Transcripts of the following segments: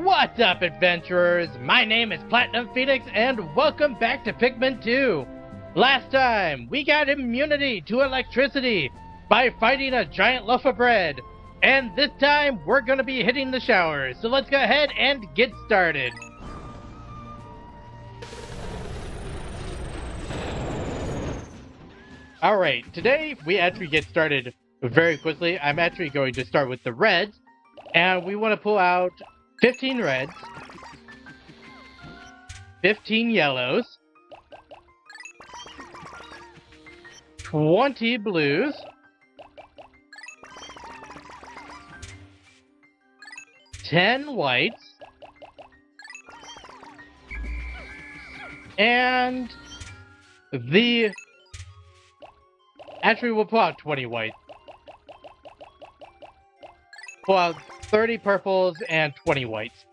What's up, adventurers? My name is Platinum Phoenix, and welcome back to Pikmin 2. Last time, we got immunity to electricity by fighting a giant loaf of bread. And this time, we're going to be hitting the showers. So let's go ahead and get started. Alright, today we actually get started very quickly. I'm actually going to start with the reds. And we want to pull out 15 reds, 15 yellows, 20 blues, 10 whites, and actually we'll pull out 20 whites. Pull out 30 purples and 20 whites.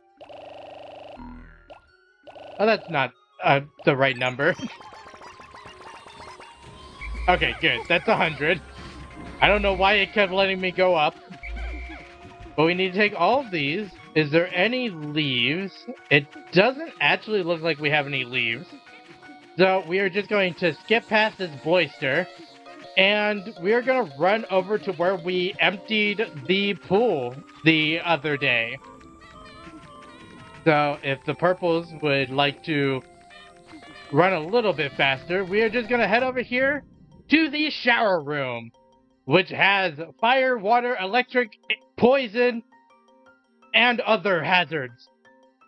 Oh, that's not the right number. Okay, good. That's 100. I don't know why it kept letting me go up. But we need to take all of these. Is there any leaves? It doesn't actually look like we have any leaves. So we are just going to skip past this Boister. And we are going to run over to where we emptied the pool the other day. So if the purples would like to run a little bit faster, we are just going to head over here to the shower room, which has fire, water, electric, poison, and other hazards.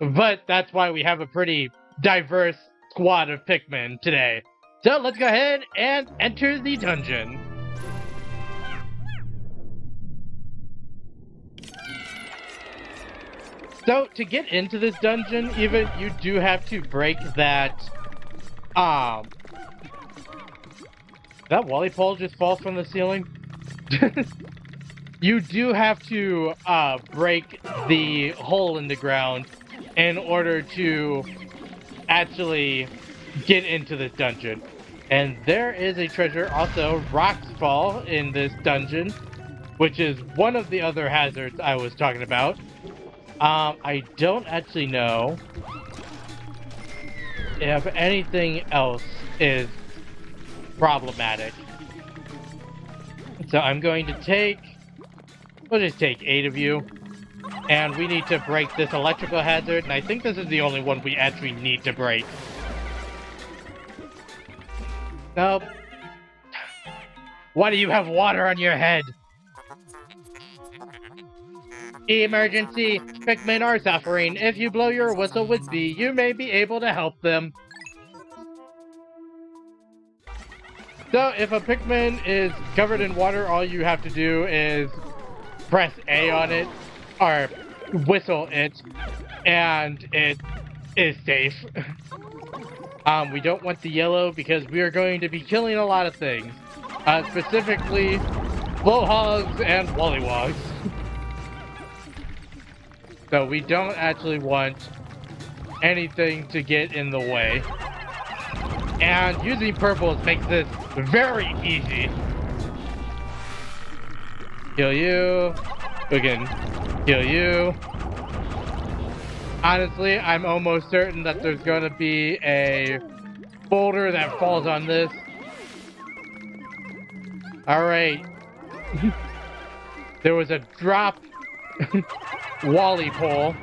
But that's why we have a pretty diverse squad of Pikmin today. So let's go ahead and enter the dungeon. So to get into this dungeon, even you do have to break that. That Wally pole just falls from the ceiling. You do have to break the hole in the ground in order to actually get into this dungeon. And there is a treasure, also rocks fall in this dungeon, which is one of the other hazards I was talking about. I don't actually know if anything else is problematic. So I'm going to we'll just take 8 of you. And we need to break this electrical hazard, and I think this is the only one we actually need to break. Nope. Why do you have water on your head? Emergency! Pikmin are suffering. If you blow your whistle with B, you may be able to help them. So, if a Pikmin is covered in water, all you have to do is press A on it, or whistle it, and it is safe. We don't want the yellow because we are going to be killing a lot of things. Specifically, blowhogs and wollywogs. So we don't actually want anything to get in the way. And using purples makes this very easy. Kill you. We can kill you. Honestly, I'm almost certain that there's going to be a boulder that falls on this. Alright. There was a drop Wally pole.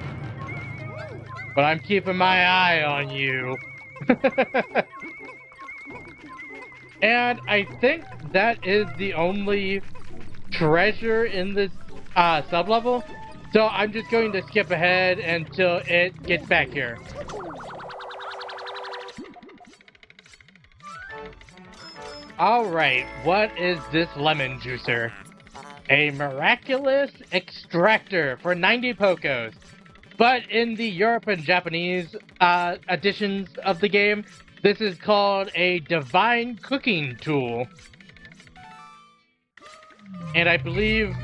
But I'm keeping my eye on you. And I think that is the only treasure in this sub-level. So I'm just going to skip ahead until it gets back here. Alright, what is this lemon juicer? A miraculous extractor for 90 Pokos. But in the Europe and Japanese editions of the game, this is called a divine cooking tool. And I believe...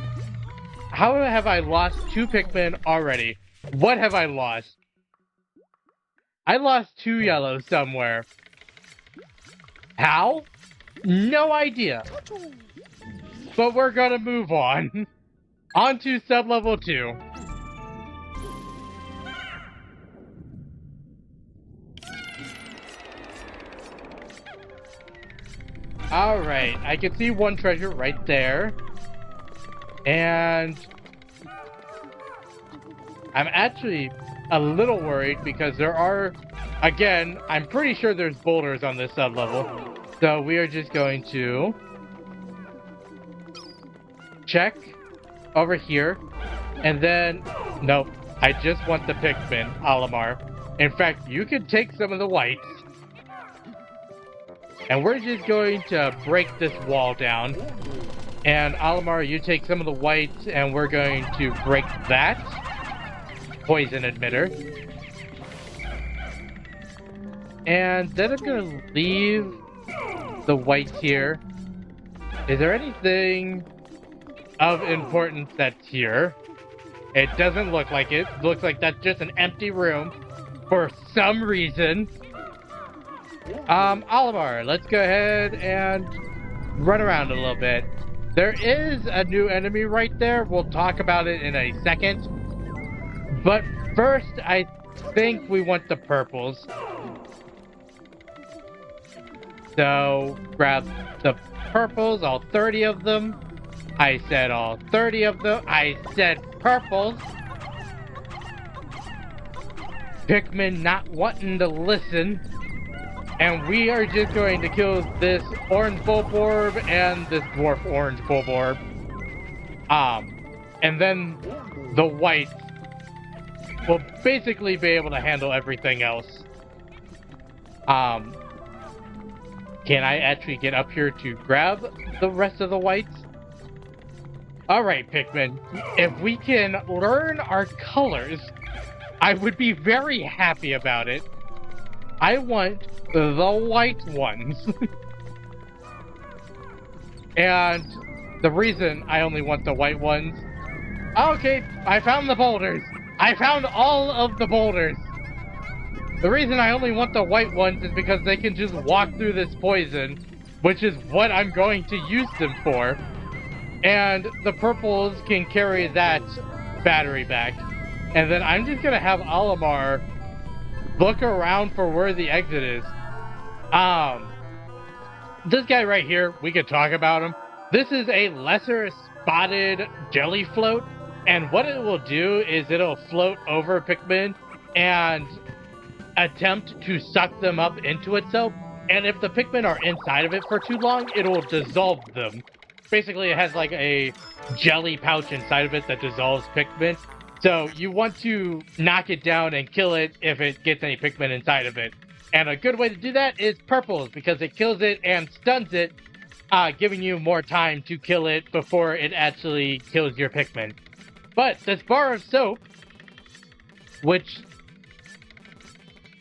How have I lost 2 Pikmin already? What have I lost? I lost 2 yellows somewhere. How? No idea. But we're gonna move on. On to sub-level 2. Alright, I can see one treasure right there. And I'm actually a little worried because there are, again, I'm pretty sure there's boulders on this sub-level. So we are just going to check over here. And then, nope, I just want the Pikmin, Olimar. In fact, you can take some of the whites. And we're just going to break this wall down. And Olimar, you take some of the whites, and we're going to break that poison emitter. And then I'm going to leave the whites here. Is there anything of importance that's here? It doesn't look like it. Looks like that's just an empty room for some reason. Olimar, let's go ahead and run around a little bit. There is a new enemy right there. We'll talk about it in a second. But first, I think we want the purples. So, grab the purples, all 30 of them. I said all 30 of them. I said purples. Pikmin not wanting to listen. And we are just going to kill this orange bulborb and this dwarf orange bulborb. And then the whites will basically be able to handle everything else. Can I actually get up here to grab the rest of the whites? Alright, Pikmin. If we can learn our colors, I would be very happy about it. I want the white ones. And the reason I only want the white ones... Okay, I found the boulders. I found all of the boulders. The reason I only want the white ones is because they can just walk through this poison, which is what I'm going to use them for. And the purples can carry that battery back. And then I'm just gonna have Olimar look around for where the exit is. This guy right here, we could talk about him. This is a lesser spotted jelly float, and what it will do is it'll float over Pikmin and attempt to suck them up into itself. And if the Pikmin are inside of it for too long, it will dissolve them. Basically, it has like a jelly pouch inside of it that dissolves Pikmin. So you want to knock it down and kill it if it gets any Pikmin inside of it. And a good way to do that is purples, because it kills it and stuns it, giving you more time to kill it before it actually kills your Pikmin. But this bar of soap, which,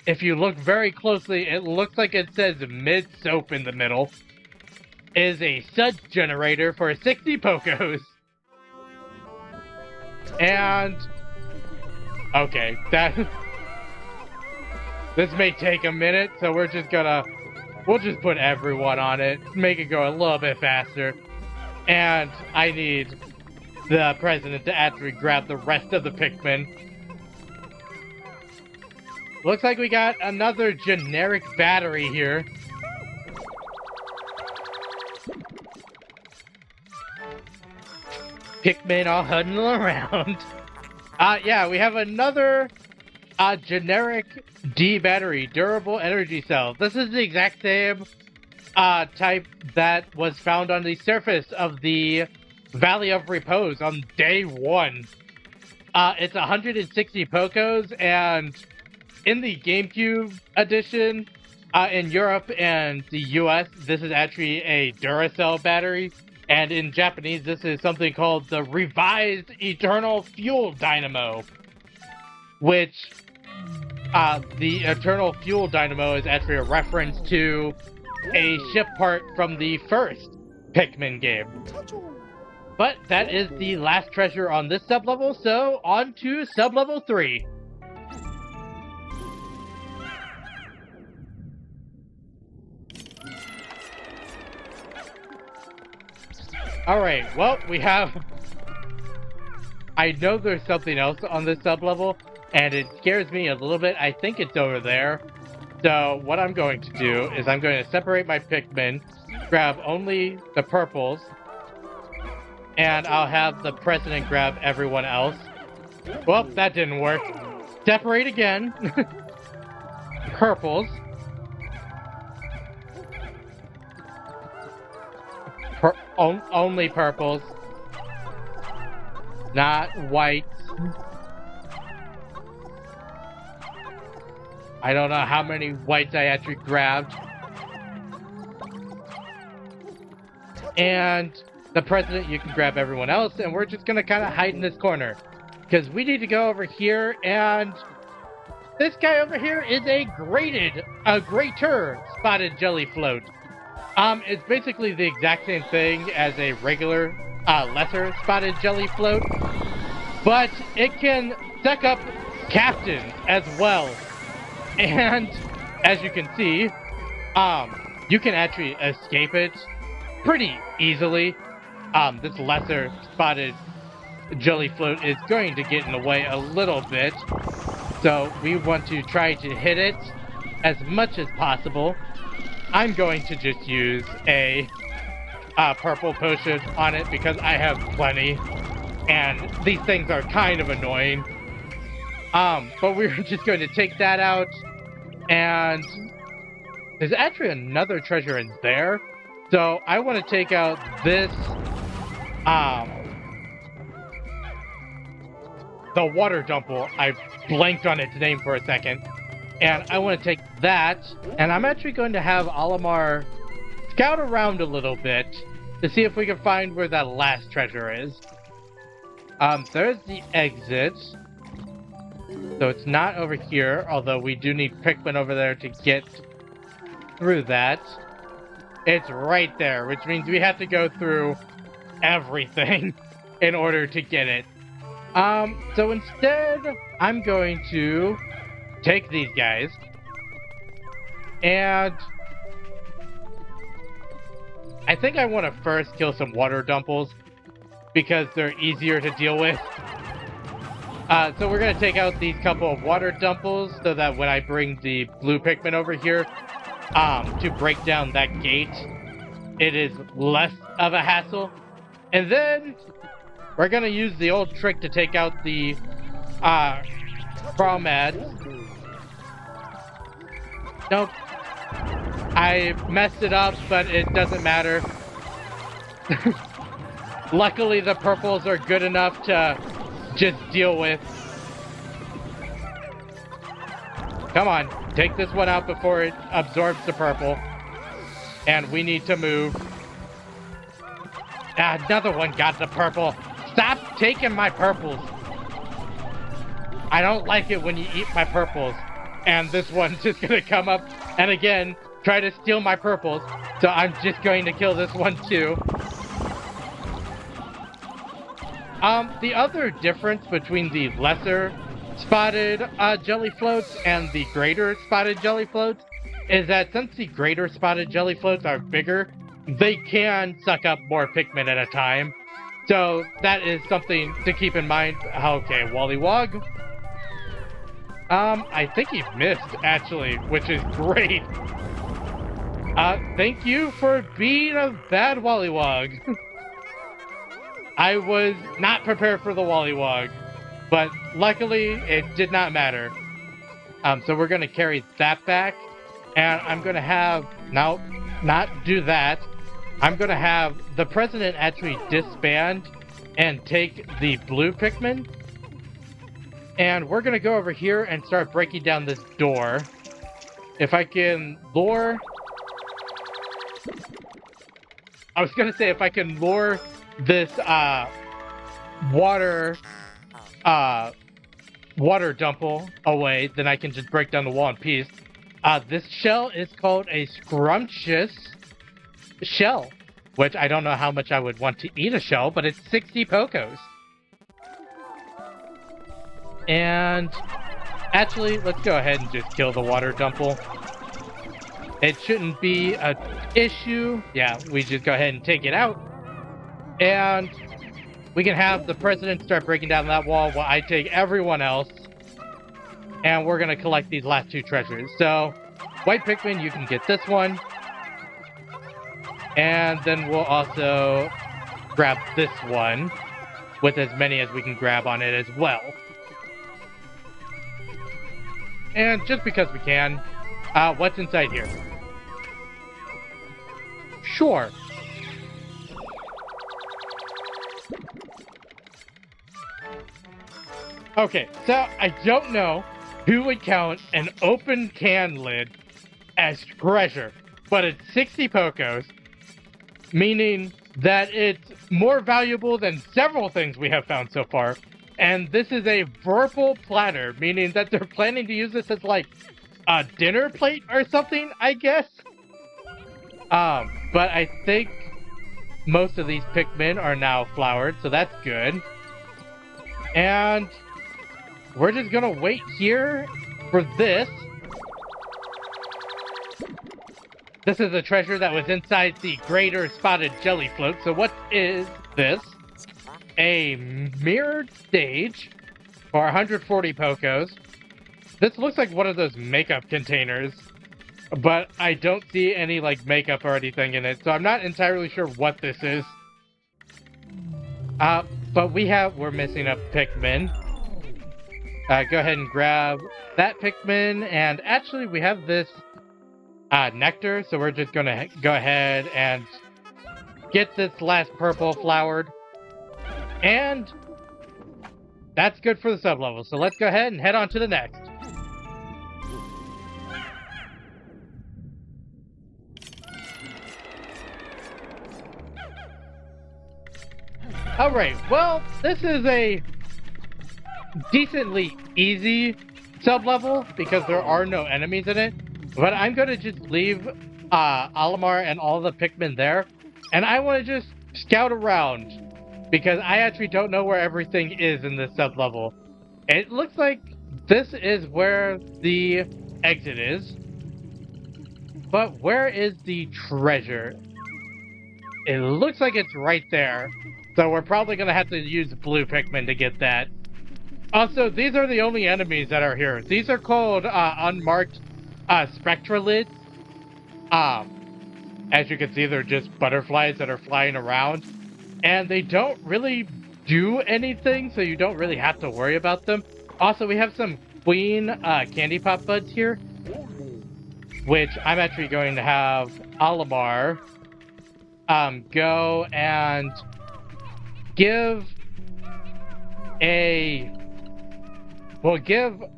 if you look very closely, it looks like it says mid-soap in the middle, is a suds generator for 60 Pokos. And... okay, that... this may take a minute, so we're just gonna... we'll just put everyone on it, make it go a little bit faster. And I need the president to actually grab the rest of the Pikmin. Looks like we got another generic battery here. Pikmin all huddling around. Yeah, we have another generic D battery, durable energy cell. This is the exact same type that was found on the surface of the Valley of Repose on day 1. It's 160 Pokos, and in the GameCube edition, in Europe and the US, this is actually a Duracell battery. And in Japanese, this is something called the Revised Eternal Fuel Dynamo. Which, the Eternal Fuel Dynamo is actually a reference to a ship part from the first Pikmin game. But that is the last treasure on this sublevel, so on to sublevel 3. Alright, well, we have... I know there's something else on this sublevel, and it scares me a little bit. I think it's over there. So, what I'm going to do is I'm going to separate my Pikmin, grab only the purples, and I'll have the president grab everyone else. Well, that didn't work. Separate again. Purples. Only purples. Not whites. I don't know how many whites I actually grabbed. And the president, you can grab everyone else, and we're just gonna kind of hide in this corner. Because we need to go over here, and this guy over here is a greater spotted jelly float. It's basically the exact same thing as a regular, lesser spotted jelly float, but it can suck up captains as well. And as you can see, you can actually escape it pretty easily. This lesser spotted jelly float is going to get in the way a little bit, so we want to try to hit it as much as possible. I'm going to just use a purple potion on it because I have plenty, and these things are kind of annoying. But we're just going to take that out, and there's actually another treasure in there. So I want to take out this, the water dumple. I blanked on its name for a second. And I want to take that, and I'm actually going to have Olimar scout around a little bit to see if we can find where that last treasure is. There's the exit. So it's not over here, although we do need Pikmin over there to get through that. It's right there, which means we have to go through everything in order to get it. So instead, I'm going to take these guys, and I think I want to first kill some water dumples because they're easier to deal with. So we're going to take out these couple of water dumples so that when I bring the blue Pikmin over here to break down that gate, it is less of a hassle. And then we're going to use the old trick to take out the Crawmads. Nope. I messed it up, but it doesn't matter. Luckily, the purples are good enough to just deal with. Come on, take this one out before it absorbs the purple. And we need to move. Another one got the purple. Stop taking my purples. I don't like it when you eat my purples. And this one's just gonna come up and again try to steal my purples. So I'm just going to kill this one too. The other difference between the lesser spotted jelly floats and the greater spotted jelly floats is that since the greater spotted jelly floats are bigger, they can suck up more Pikmin at a time. So that is something to keep in mind. Okay, Wollywog. I think he missed, actually, which is great. Thank you for being a bad Wollywog. I was not prepared for the Wollywog, but luckily it did not matter. So we're going to carry that back, and I'm going to have, no, not do that. I'm going to have the president actually disband and take the blue Pikmin. And we're going to go over here and start breaking down this door. If I can lure... I was going to say if I can lure this water dumple away, then I can just break down the wall in peace. This shell is called a scrumptious shell, which I don't know how much I would want to eat a shell, but it's 60 Pokos. And actually, let's go ahead and just kill the water dumple. It shouldn't be an issue. Yeah, we just go ahead and take it out. And we can have the president start breaking down that wall while I take everyone else. And we're going to collect these last two treasures. So, white Pikmin, you can get this one. And then we'll also grab this one with as many as we can grab on it as well. And just because we can, what's inside here? Sure. Okay, so I don't know who would count an open can lid as treasure, but it's 60 Pokos, meaning that it's more valuable than several things we have found so far. And this is a verbal platter, meaning that they're planning to use this as like a dinner plate or something, I guess. But I think most of these Pikmin are now flowered, so that's good. And we're just gonna wait here for this. This is a treasure that was inside the greater spotted jelly float. So what is this? A mirrored stage for 140 Pokos. This looks like one of those makeup containers, but I don't see any like makeup or anything in it, so I'm not entirely sure what this is. But we're missing a Pikmin. Go ahead and grab that Pikmin, and actually we have this nectar, so we're just gonna go ahead and get this last purple flowered. And that's good for the sub-level, so let's go ahead and head on to the next. Alright, well, this is a decently easy sub-level because there are no enemies in it. But I'm going to just leave Olimar and all the Pikmin there. And I want to just scout around because I actually don't know where everything is in this sub-level. It looks like this is where the exit is. But where is the treasure? It looks like it's right there. So we're probably going to have to use blue Pikmin to get that. Also, these are the only enemies that are here. These are called unmarked spectralids. As you can see, they're just butterflies that are flying around. And they don't really do anything, so you don't really have to worry about them. Also, we have some queen candy pop buds here, which I'm actually going to have Olimar go and give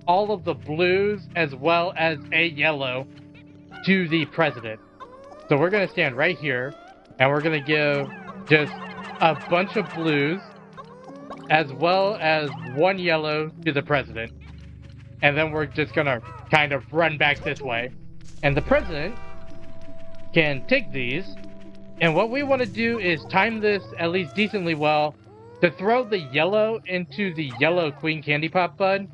all of the blues as well as a yellow to the president. So we're going to stand right here, and we're going to give just a bunch of blues as well as one yellow to the president. And then we're just going to kind of run back this way. And the president can take these, and what we want to do is time this at least decently well to throw the yellow into the yellow queen candy pop bud.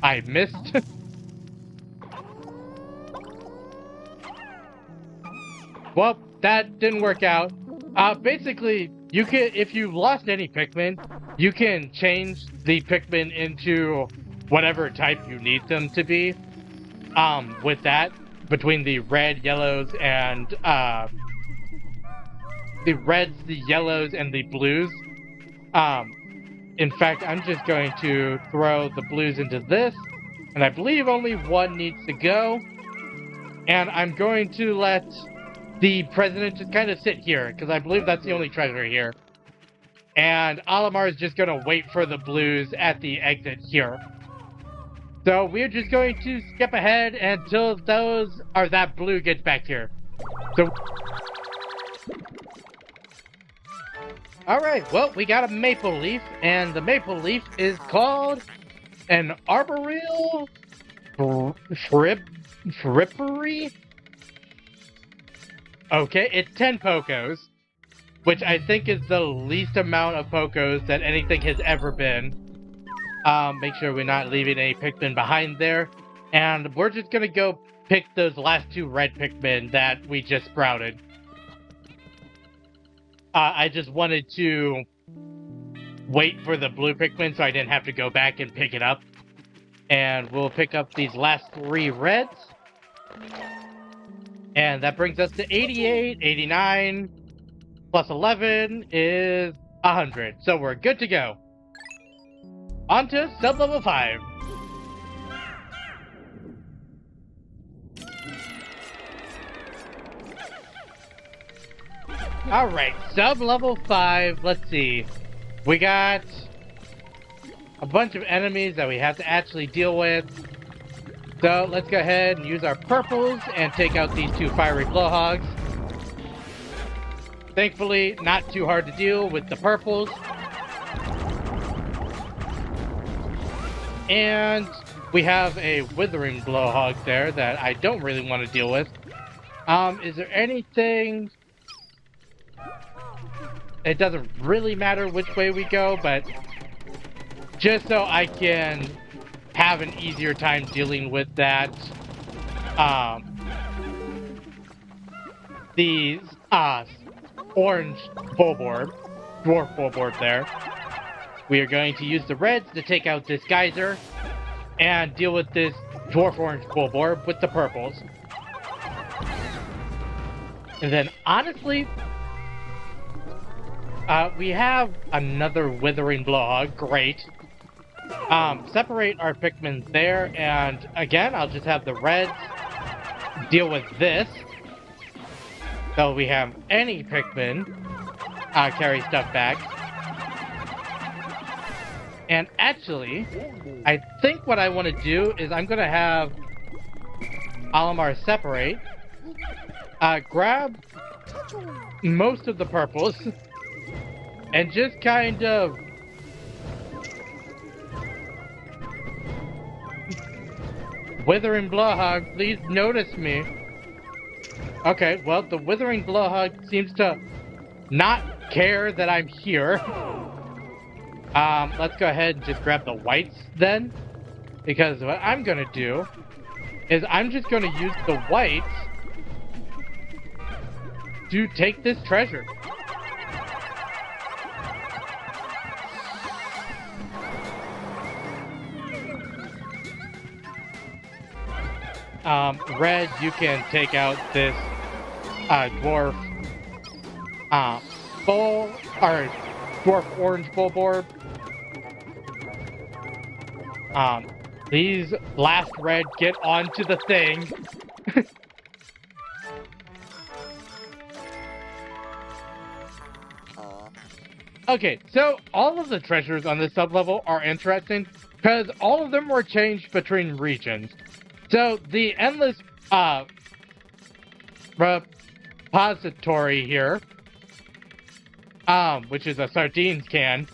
I missed. Well, that didn't work out. Basically, you can, if you lost any Pikmin, you can change the Pikmin into whatever type you need them to be. With that, between the red, yellows, and the reds, the yellows, and the blues. In fact, I'm just going to throw the blues into this, and I believe only one needs to go. And I'm going to let the president just kind of sit here, because I believe that's the only treasure here. And Olimar is just going to wait for the blues at the exit here. So we're just going to skip ahead until that blue gets back here. So, alright, well, we got a maple leaf, and the maple leaf is called an arboreal frippery. Okay, it's 10 Pokos, which I think is the least amount of Pokos that anything has ever been. Make sure we're not leaving any Pikmin behind there. And we're just gonna go pick those last two red Pikmin that we just sprouted. I just wanted to wait for the blue Pikmin so I didn't have to go back and pick it up. And we'll pick up these last three reds. And that brings us to 88, 89, plus 11 is 100. So we're good to go. On to sub-level 5. Alright, sub-level 5, let's see. We got a bunch of enemies that we have to actually deal with. So let's go ahead and use our purples and take out these 2 fiery blowhogs. Thankfully, not too hard to deal with the purples. And we have a withering blowhog there that I don't really want to deal with. Is there anything... It doesn't really matter which way we go, but just so I can have an easier time dealing with that, these orange full-board, dwarf full-board there, we are going to use the reds to take out this geyser and deal with this dwarf orange full-board with the purples. And then, honestly, we have another withering blowhog. Great. Separate our Pikmin there, and again, I'll just have the reds deal with this. So we have any Pikmin carry stuff back. And actually, I think what I want to do is I'm going to have Olimar separate, grab most of the purples, and just kind of Withering Blowhog, please notice me. Okay, well, the Withering Blowhog seems to not care that I'm here. Let's go ahead and just grab the whites then. Because what I'm gonna do is I'm just gonna use the whites to take this treasure. Red, you can take out this dwarf full or dwarf orange full board. These last red get onto the thing. Okay, so all of the treasures on this sublevel are interesting because all of them were changed between regions. So the endless repository here, which is a sardines can,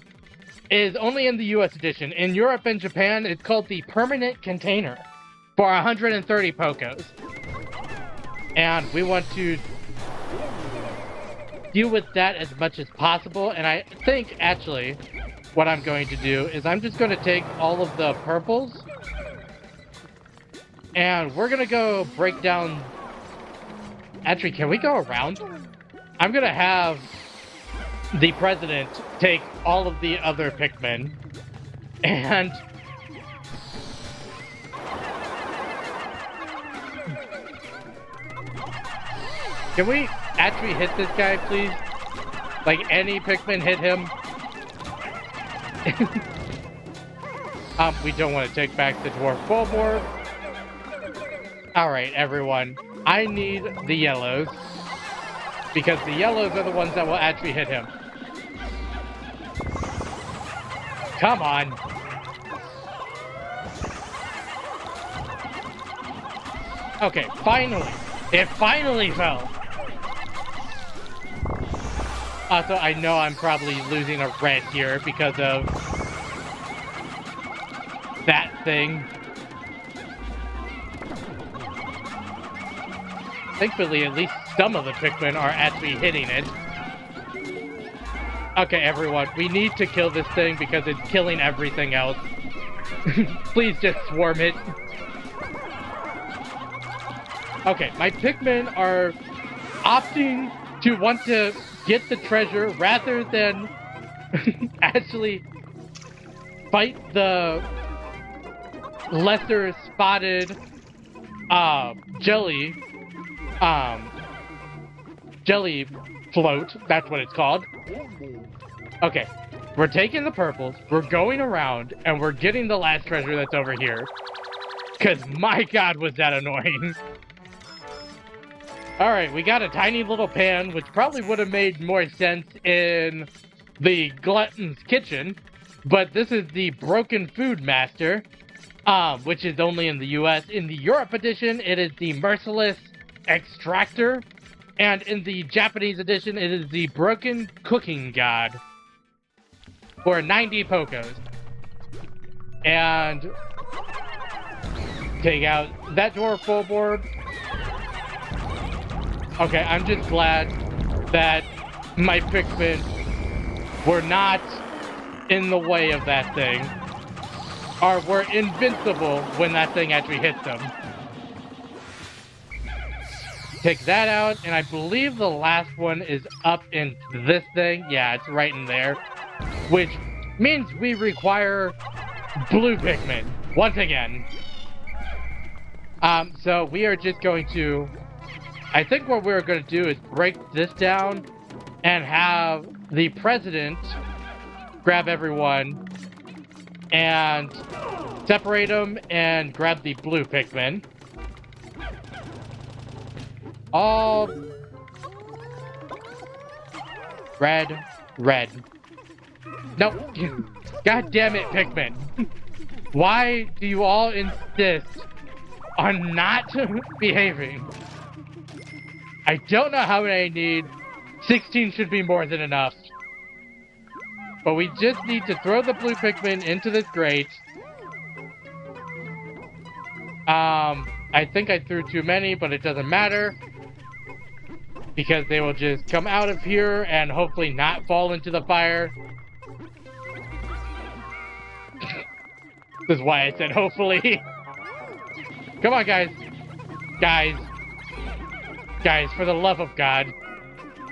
is only in the US edition. In Europe and Japan, it's called the permanent container for 130 Pokos. And we want to deal with that as much as possible. And I think, actually, what I'm going to do is I'm just going to take all of the purples and we're going to go break down... Actually, can we go around? I'm going to have the president take all of the other Pikmin and... Can we actually hit this guy, please? Like, any Pikmin hit him? We don't want to take back the Dwarf Full Board. Alright, everyone. I need the yellows. Because the yellows are the ones that will actually hit him. Come on. Okay, finally. It finally fell. Also, I know I'm probably losing a red here because of that thing. Thankfully, at least some of the Pikmin are actually hitting it. Okay, everyone, we need to kill this thing because it's killing everything else. Please just swarm it. Okay, my Pikmin are opting to want to get the treasure rather than actually fight the lesser spotted jelly um, jelly float. That's what it's called. Okay, we're taking the purples, we're going around, and we're getting the last treasure that's over here. Because my god, was that annoying. Alright, we got a tiny little pan, which probably would have made more sense in the Glutton's Kitchen. But this is the Broken Food Master, which is only in the US. In the Europe edition, it is the Merciless Extractor. And in the Japanese edition, it is the Broken Cooking God. For 90 Pokos. And take out that dwarf Bulborb. Okay, I'm just glad that my Pikmin were not in the way of that thing. Or were invincible when that thing actually hits them. Take that out, and I believe the last one is up in this thing. Yeah, it's right in there. Which means we require blue Pikmin, once again. So we are just going to... I think what we're going to do is break this down and have the president grab everyone and separate them and grab the blue Pikmin. All red. Nope. God damn it, Pikmin. Why do you all insist on not behaving? I don't know how many I need. 16 should be more than enough. But we just need to throw the blue Pikmin into this grate. I think I threw too many, but it doesn't matter. Because they will just come out of here and hopefully not fall into the fire. This is why I said hopefully. Come on, guys. Guys, for the love of God.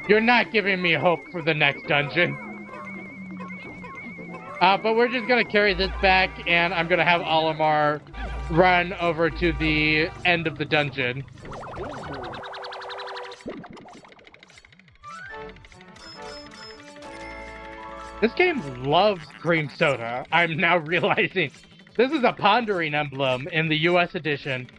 You're not giving me hope for the next dungeon. But we're just gonna carry this back, and I'm gonna have Olimar run over to the end of the dungeon. This game loves cream soda. I'm now realizing this is a pondering emblem in the US edition.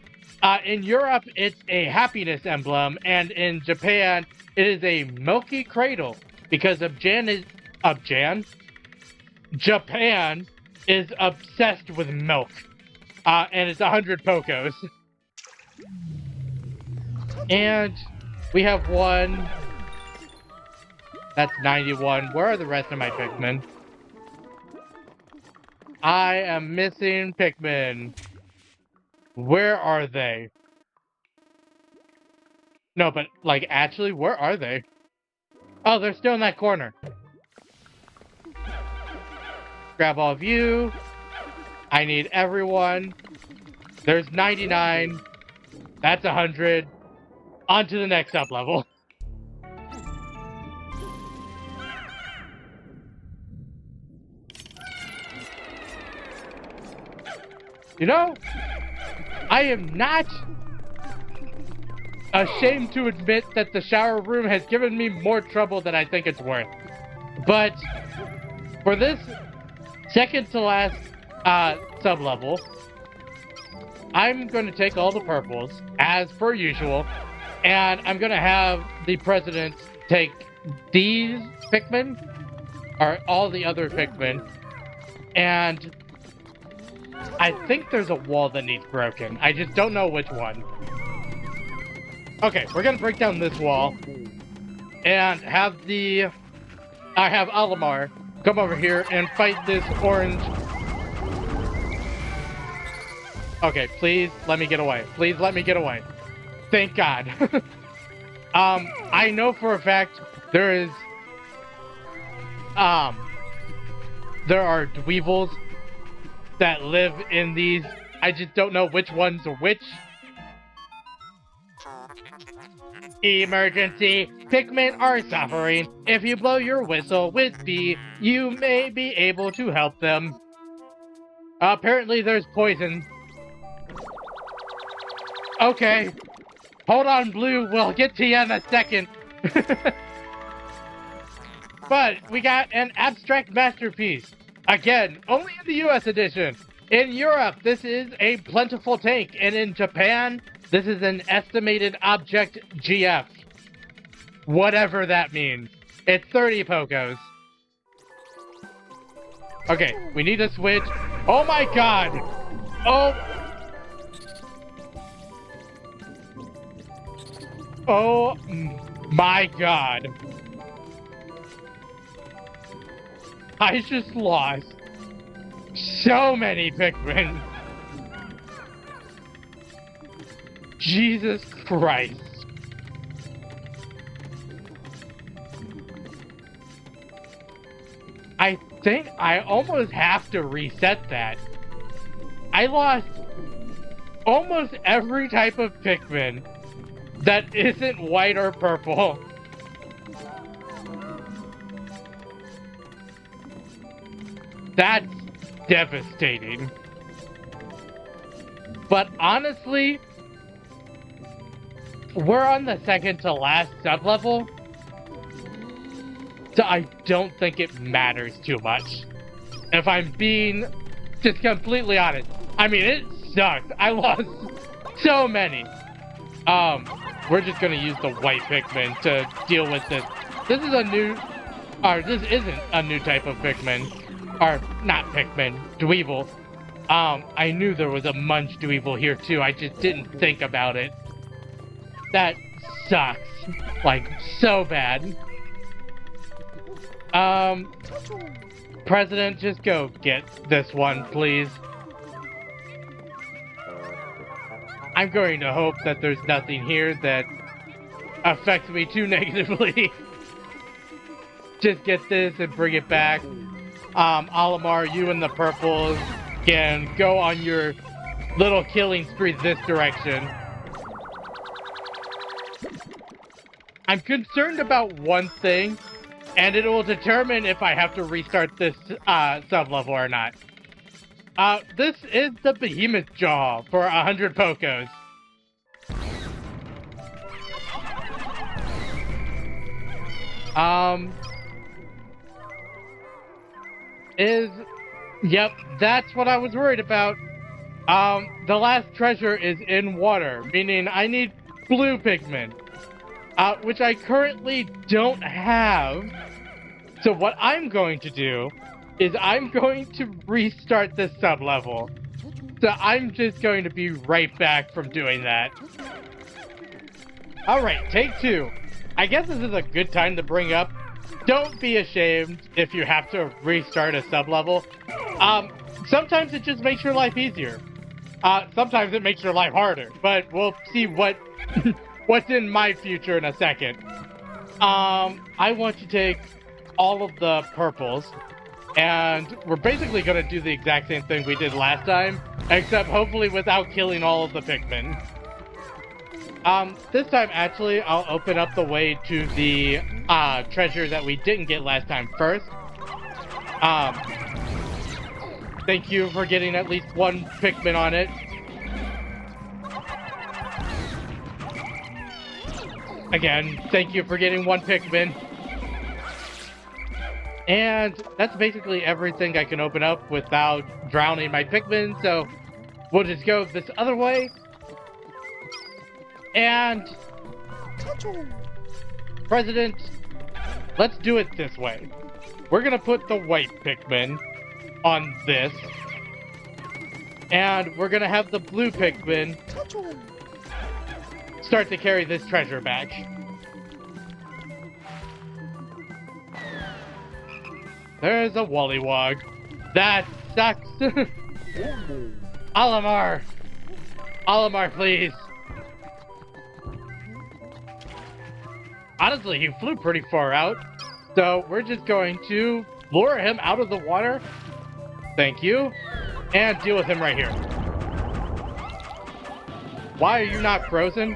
In Europe, it's a happiness emblem, and in Japan, it is a milky cradle because Japan is obsessed with milk, and it's 100 Pokos. And we have one. That's 91. Where are the rest of my Pikmin? I am missing Pikmin. Where are they? No, but, like, actually, where are they? Oh, they're still in that corner. Grab all of you. I need everyone. There's 99. That's 100. On to the next up-level. You know, I am not ashamed to admit that the shower room has given me more trouble than I think it's worth. But for this second to last sub-level, I'm going to take all the purples, as per usual, and I'm going to have the president take these Pikmin, or all the other Pikmin, and I think there's a wall that needs broken. I just don't know which one. Okay, we're gonna break down this wall and have Olimar come over here and fight this orange. Okay, please let me get away. Please let me get away. Thank God. I know for a fact there are Dweevils that live in these. I just don't know which ones are which. Emergency! Pikmin are suffering. If you blow your whistle with B, you may be able to help them. Apparently there's poison. Okay. Hold on, Blue. We'll get to you in a second. But we got an abstract masterpiece. Again, only in the US edition. In Europe, this is a plentiful tank. And in Japan, this is an estimated object GF. Whatever that means. It's 30 Pokos. Okay, we need to switch. Oh my god! Oh! Oh my god. I just lost so many Pikmin. Jesus Christ. I think I almost have to reset that. I lost almost every type of Pikmin that isn't white or purple. That's devastating. But honestly, we're on the second to last sub-level, so I don't think it matters too much. If I'm being just completely honest. I mean, it sucks. I lost so many. We're just gonna use the white Pikmin to deal with this. This is a new, or this isn't a new type of Pikmin. Or, not Pikmin, Dweeble. I knew there was a Munch Dweeble here too, I just didn't think about it. That sucks. Like, so bad. President, just go get this one, please. I'm going to hope that there's nothing here that affects me too negatively. Just get this and bring it back. Olimar, you and the purples can go on your little killing spree this direction. I'm concerned about one thing, and it will determine if I have to restart this sub-level or not. This is the Behemoth Jaw for 100 Pokos. Yep, that's what I was worried about. The last treasure is in water, meaning I need blue Pikmin, which I currently don't have. So what I'm going to do is I'm going to restart this sub-level. So I'm just going to be right back from doing that. Alright, take 2. I guess this is a good time to bring up, don't be ashamed if you have to restart a sub-level. Sometimes it just makes your life easier. Sometimes it makes your life harder, but we'll see what's in my future in a second. I want to take all of the purples, and we're basically going to do the exact same thing we did last time, except hopefully without killing all of the Pikmin. This time, actually, I'll open up the way to the treasure that we didn't get last time first. Thank you for getting at least one Pikmin on it. Again, thank you for getting one Pikmin. And that's basically everything I can open up without drowning my Pikmin, so we'll just go this other way. And President, let's do it this way. We're gonna put the white Pikmin on this, and we're gonna have the blue Pikmin start to carry this treasure back. There's a Wollywog. That sucks. Olimar! Olimar, please. Honestly, he flew pretty far out, so we're just going to lure him out of the water. Thank you. And deal with him right here. Why are you not frozen?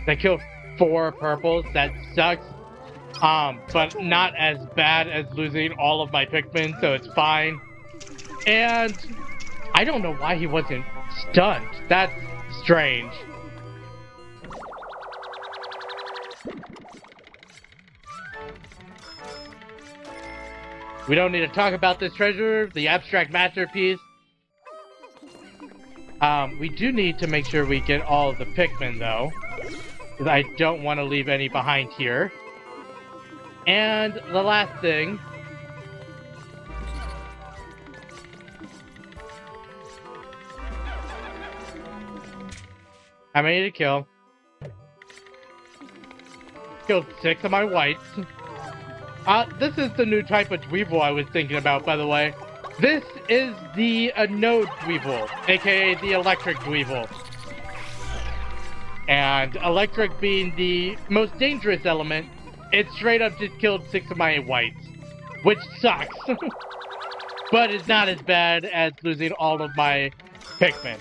They killed 4 purples. That sucks. But not as bad as losing all of my Pikmin, so it's fine. And I don't know why he wasn't stunned. That's strange. We don't need to talk about this treasure, the abstract masterpiece. We do need to make sure we get all of the Pikmin, though. Because I don't want to leave any behind here. And the last thing... How many to kill? Killed 6 of my whites. This is the new type of Dweevil I was thinking about, by the way. This is the Node Dweevil, aka the Electric Dweevil. And Electric being the most dangerous element, it straight up just killed 6 of my whites. Which sucks. But it's not as bad as losing all of my Pikmin.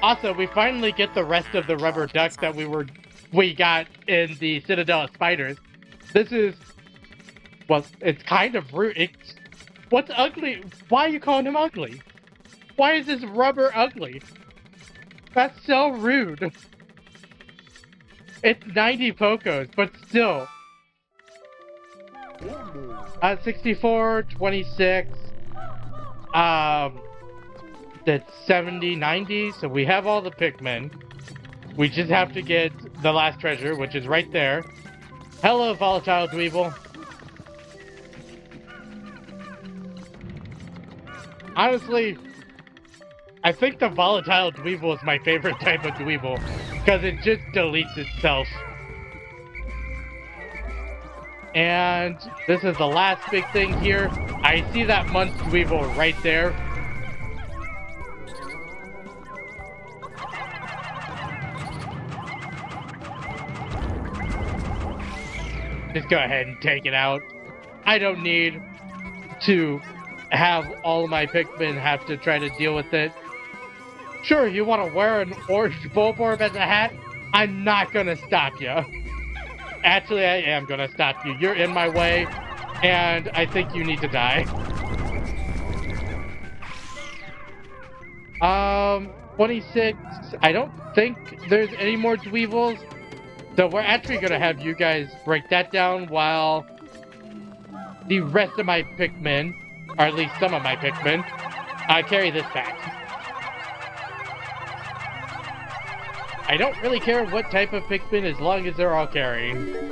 Also, we finally get the rest of the rubber ducks that we got in the Citadel of Spiders. This is... Well, it's kind of rude. What's ugly? Why are you calling him ugly? Why is this rubber ugly? That's so rude. It's 90 Pokos, but still. 64, 26. That's 70, 90. So we have all the Pikmin. We just have to get the last treasure, which is right there. Hello, Volatile Dweevil. Honestly, I think the Volatile Dweevil is my favorite type of Dweevil, because it just deletes itself. And this is the last big thing here. I see that Munch Dweevil right there. Just go ahead and take it out. I don't need to have all of my Pikmin have to try to deal with it. Sure, you want to wear an orange Bulborb as a hat? I'm not gonna stop you. Actually, I am gonna stop you. You're in my way, and I think you need to die. 26. I don't think there's any more Dweevils. So we're actually gonna have you guys break that down while the rest of my Pikmin, or at least some of my Pikmin, carry this back. I don't really care what type of Pikmin as long as they're all carrying.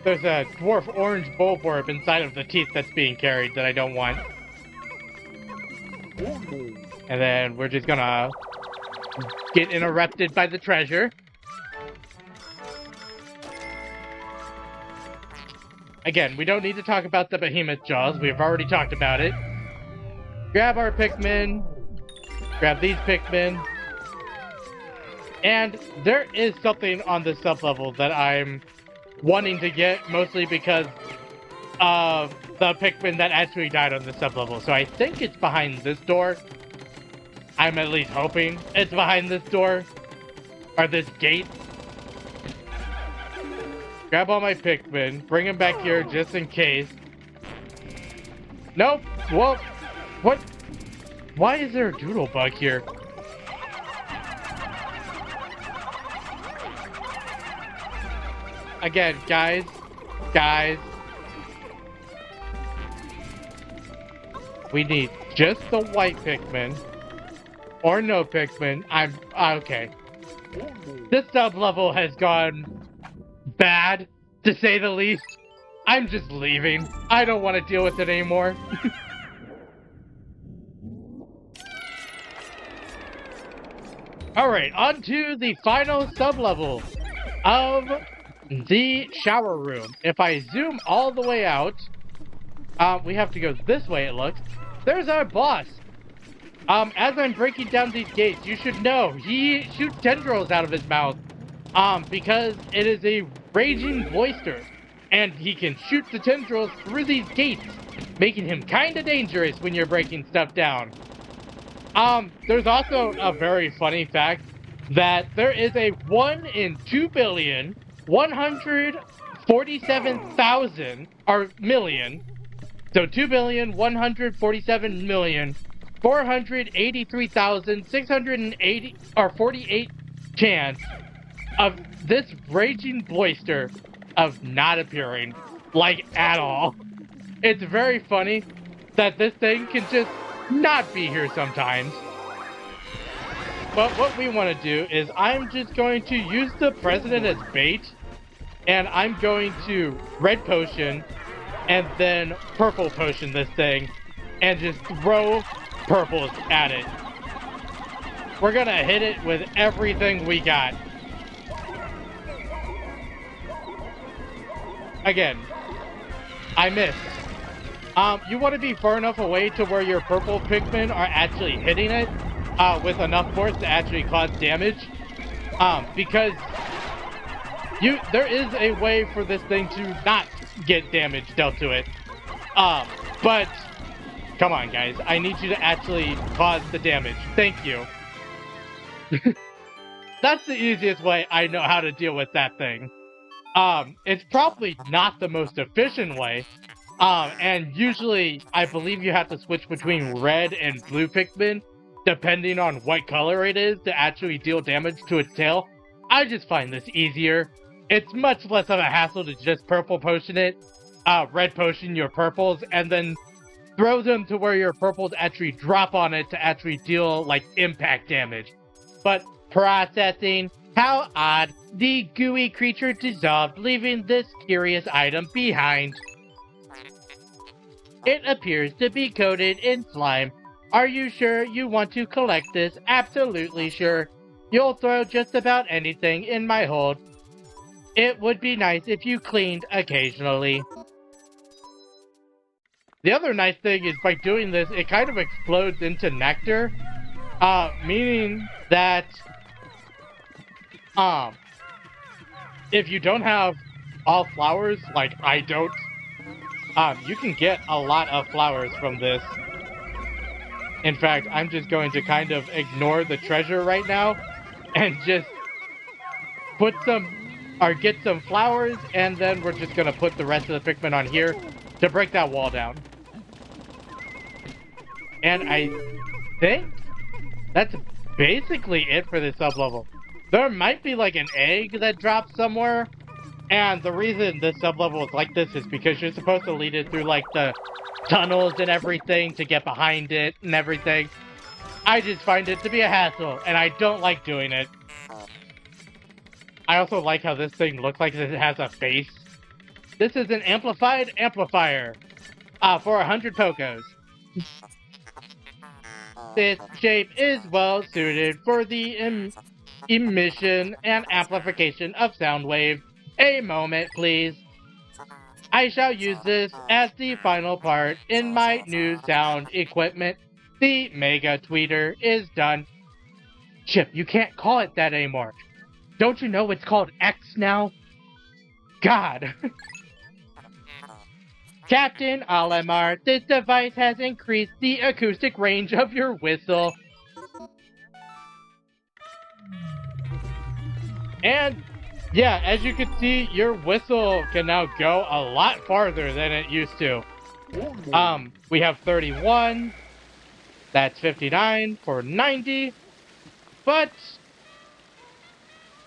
There's a dwarf orange Bulborb inside of the teeth that's being carried that I don't want. And then we're just gonna get interrupted by the treasure. Again, we don't need to talk about the behemoth jaws. We've already talked about it. Grab our Pikmin. Grab these Pikmin. And there is something on this sub-level that I'm wanting to get, mostly because of the Pikmin that actually died on the sub-level. So I think it's behind this door. I'm at least hoping it's behind this door. Or this gate. Grab all my Pikmin, bring them back here just in case. Nope. Whoa. What? Why is there a doodle bug here? Again, guys. We need just the white Pikmin. Or no Pikmin. Okay. This sub-level has gone bad, to say the least. I'm just leaving. I don't want to deal with it anymore. Alright, on to the final sub-level of the shower room. If I zoom all the way out, we have to go this way, it looks. There's our boss. As I'm breaking down these gates, you should know, he shoots tendrils out of his mouth. Because it is a raging boister, and he can shoot the tendrils through these gates, making him kinda dangerous when you're breaking stuff down. There's also a very funny fact that there is a 1 in 2 billion, 47,000 or million. So 2,147,483,680 or 48 chance of this raging boister of not appearing, like, at all. It's very funny that this thing can just not be here sometimes. But what we want to do is I'm just going to use the president as bait, and I'm going to red potion and then purple potion this thing and just throw purples at it. We're gonna hit it with everything we got. Again, I missed. You want to be far enough away to where your purple Pikmin are actually hitting it with enough force to actually cause damage. Because there is a way for this thing to not get damage dealt to it. But come on, guys. I need you to actually cause the damage. Thank you. That's the easiest way I know how to deal with that thing. It's probably not the most efficient way. And usually, I believe you have to switch between red and blue Pikmin, depending on what color it is, to actually deal damage to its tail. I just find this easier. It's much less of a hassle to just purple potion it, red potion your purples, and then throw them to where your purples actually drop on it to actually deal, like, impact damage. But processing. How odd. The gooey creature dissolved, leaving this curious item behind. It appears to be coated in slime. Are you sure you want to collect this? Absolutely sure. You'll throw just about anything in my hold. It would be nice if you cleaned occasionally. The other nice thing is by doing this, it kind of explodes into nectar, meaning that if you don't have all flowers, like I don't, you can get a lot of flowers from this. In fact, I'm just going to kind of ignore the treasure right now and just put some, or get some flowers, and then we're just going to put the rest of the Pikmin on here to break that wall down. And I think that's basically it for this sublevel. There might be like an egg that drops somewhere, and the reason this sublevel is like this is because you're supposed to lead it through like the tunnels and everything to get behind it and everything. I just find it to be a hassle, and I don't like doing it. I also like how this thing looks like it has a face. This is an amplified amplifier for 100 Pokos. This shape is well suited for the emission and amplification of sound wave. A moment, please. I shall use this as the final part in my new sound equipment. The Mega Tweeter is done. Chip, you can't call it that anymore. Don't you know it's called X now? God. Captain Olimar, this device has increased the acoustic range of your whistle. And, yeah, as you can see, your whistle can now go a lot farther than it used to. We have 31. That's 59 for 90. But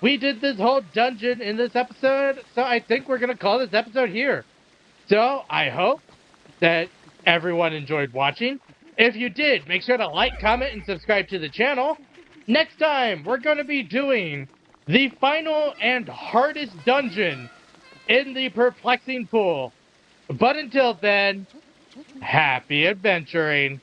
we did this whole dungeon in this episode, so I think we're going to call this episode here. So, I hope that everyone enjoyed watching. If you did, make sure to like, comment, and subscribe to the channel. Next time, we're going to be doing the final and hardest dungeon in the Perplexing Pool. But until then, happy adventuring.